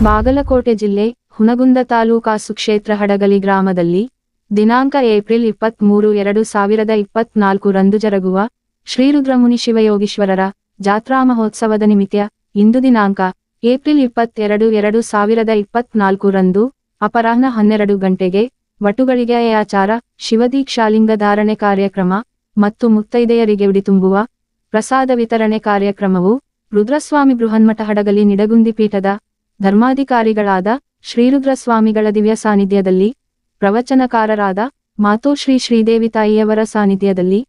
ಬಾಗಲಕೋಟೆ ಜಿಲ್ಲೆ ಹುನಗುಂದ ತಾಲೂಕಾ ಸುಕ್ಷೇತ್ರ ಹಡಗಲಿ ಗ್ರಾಮದಲ್ಲಿ ದಿನಾಂಕ ಏಪ್ರಿಲ್ 23, 2024 ರಂದು ಜರುಗುವ ಶ್ರೀರುದ್ರಮುನಿ ಶಿವಯೋಗೀಶ್ವರರ ಜಾತ್ರಾ ಮಹೋತ್ಸವದ ನಿಮಿತ್ತ ಇಂದು ದಿನಾಂಕ ಏಪ್ರಿಲ್ 22, 2024 ರಂದು ಅಪರಾಹ್ನ 12 ಗಂಟೆಗೆ ವಟುಗಳಿಗೆ ಆಚಾರ ಶಿವದೀಕ್ಷಾಲಿಂಗ ಧಾರಣೆ ಕಾರ್ಯಕ್ರಮ ಮತ್ತು ಮುತ್ತೈದೆಯರಿಗೆ ಉಡಿ ತುಂಬುವ ಪ್ರಸಾದ ವಿತರಣೆ ಕಾರ್ಯಕ್ರಮವು ರುದ್ರಸ್ವಾಮಿ ಬೃಹನ್ಮಠ ಹಡಗಲಿ ನಿಡಗುಂದಿ ಪೀಠದ ಧರ್ಮಾಧಿಕಾರಿಗಳಾದ ಶ್ರೀರುದ್ರಸ್ವಾಮಿಗಳ ದಿವ್ಯ ಸಾನ್ನಿಧ್ಯದಲ್ಲಿ ಪ್ರವಚನಕಾರರಾದ ಮಾತೋಶ್ರೀ ಶ್ರೀದೇವಿ ತಾಯಿಯವರ ಸಾನ್ನಿಧ್ಯದಲ್ಲಿ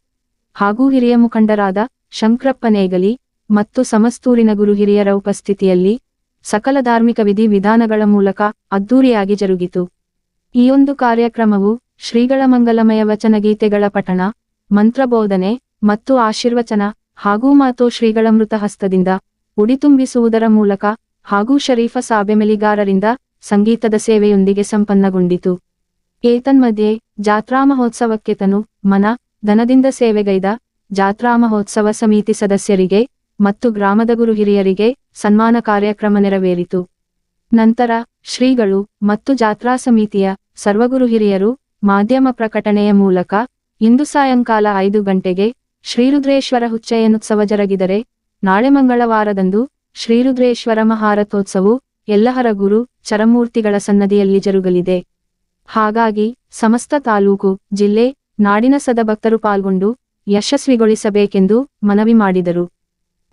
ಹಾಗೂ ಹಿರಿಯ ಮುಖಂಡರಾದ ಶಂಕರಪ್ಪ ನೇಗಲಿ ಮತ್ತು ಸಮಸ್ತೂರಿನ ಗುರು ಹಿರಿಯರ ಉಪಸ್ಥಿತಿಯಲ್ಲಿ ಸಕಲ ಧಾರ್ಮಿಕ ವಿಧಿ ವಿಧಾನಗಳ ಮೂಲಕ ಅದ್ದೂರಿಯಾಗಿ ಜರುಗಿತು. ಈ ಒಂದು ಕಾರ್ಯಕ್ರಮವು ಶ್ರೀಗಳ ಮಂಗಲಮಯ ವಚನಗೀತೆಗಳ ಪಠಣ, ಮಂತ್ರಬೋಧನೆ ಮತ್ತು ಆಶೀರ್ವಚನ ಹಾಗೂ ಮಾತೋಶ್ರೀಗಳ ಮೃತಹಸ್ತದಿಂದ ಉಡಿ ತುಂಬಿಸುವುದರ ಮೂಲಕ ಹಾಗೂ ಶರೀಫ ಸಾಬೆಮೆಲಿಗಾರರಿಂದ ಸಂಗೀತದ ಸೇವೆಯೊಂದಿಗೆ ಸಂಪನ್ನಗೊಂಡಿತು. ಏತನ್ಮಧ್ಯೆ ಜಾತ್ರಾ ಮಹೋತ್ಸವಕ್ಕೆ ತನು ಮನ ಧನದಿಂದ ಸೇವೆಗೈದ ಜಾತ್ರಾ ಮಹೋತ್ಸವ ಸಮಿತಿ ಸದಸ್ಯರಿಗೆ ಮತ್ತು ಗ್ರಾಮದ ಗುರು ಹಿರಿಯರಿಗೆ ಸನ್ಮಾನ ಕಾರ್ಯಕ್ರಮ ನೆರವೇರಿತು. ನಂತರ ಶ್ರೀಗಳು ಮತ್ತು ಜಾತ್ರಾ ಸಮಿತಿಯ ಸರ್ವಗುರು ಹಿರಿಯರು ಮಾಧ್ಯಮ ಪ್ರಕಟಣೆಯ ಮೂಲಕ ಇಂದು ಸಾಯಂಕಾಲ 5 ಗಂಟೆಗೆ ಶ್ರೀರುದ್ರೇಶ್ವರ ಹುಚ್ಚಯ್ಯನೋತ್ಸವ ಜರುಗಿದರೆ ನಾಳೆ ಮಂಗಳವಾರದಂದು ಶ್ರೀರುದ್ರೇಶ್ವರ ಮಹಾರಥೋತ್ಸವವು ಎಲ್ಲಹರ ಗುರು ಚರಮೂರ್ತಿಗಳ ಸನ್ನದಿಯಲ್ಲಿ ಜರುಗಲಿದೆ. ಹಾಗಾಗಿ ಸಮಸ್ತ ತಾಲೂಕು, ಜಿಲ್ಲೆ, ನಾಡಿನ ಸದಭಕ್ತರು ಪಾಲ್ಗೊಂಡು ಯಶಸ್ವಿಗೊಳಿಸಬೇಕೆಂದು ಮನವಿ ಮಾಡಿದರು.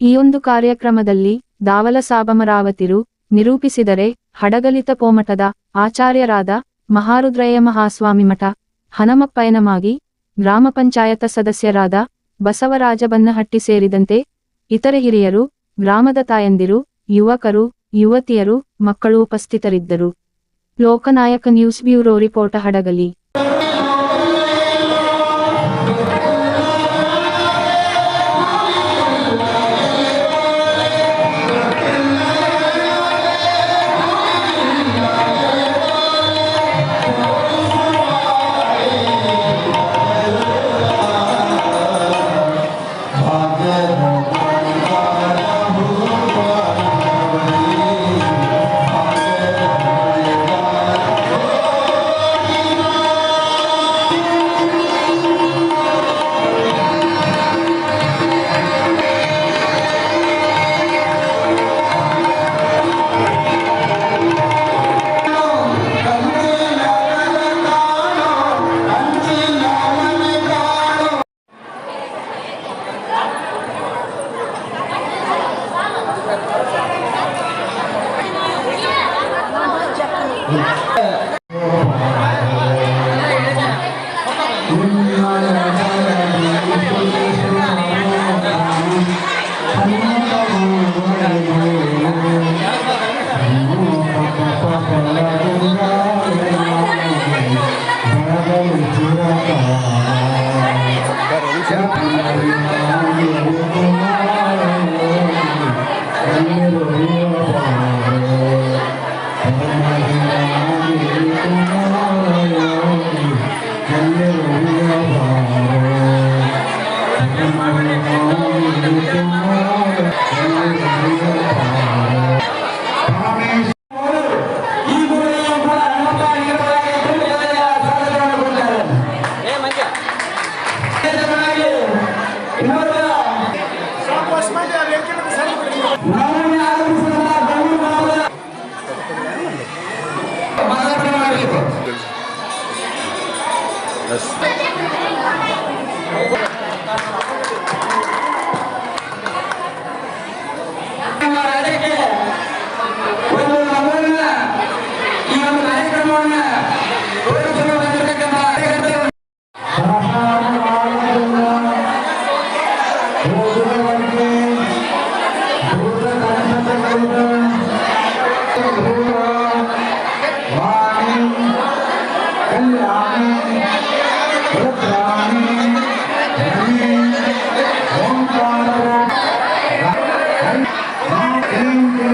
ಈ ಒಂದು ಕಾರ್ಯಕ್ರಮದಲ್ಲಿ ದಾವಲ ಸಾಬಮರಾವತಿರು ನಿರೂಪಿಸಿದರೆ ಹಡಗಲಿತ ಪೋಮಠದ ಆಚಾರ್ಯರಾದ ಮಹಾರುದ್ರಯ್ಯ ಮಹಾಸ್ವಾಮಿ ಮಠ, ಹನಮಪ್ಪಯ್ಯನಮಾಗಿ, ಗ್ರಾಮ ಪಂಚಾಯತ ಸದಸ್ಯರಾದ ಬಸವರಾಜ ಬನ್ನಹಟ್ಟಿ ಸೇರಿದಂತೆ ಇತರೆ ಹಿರಿಯರು, ಗ್ರಾಮದ ತಾಯಂದಿರು, ಯುವಕರು, ಯುವತಿಯರು, ಮಕ್ಕಳು ಉಪಸ್ಥಿತರಿದ್ದರು. Loknayak news bureau report Hadagali. Thank you.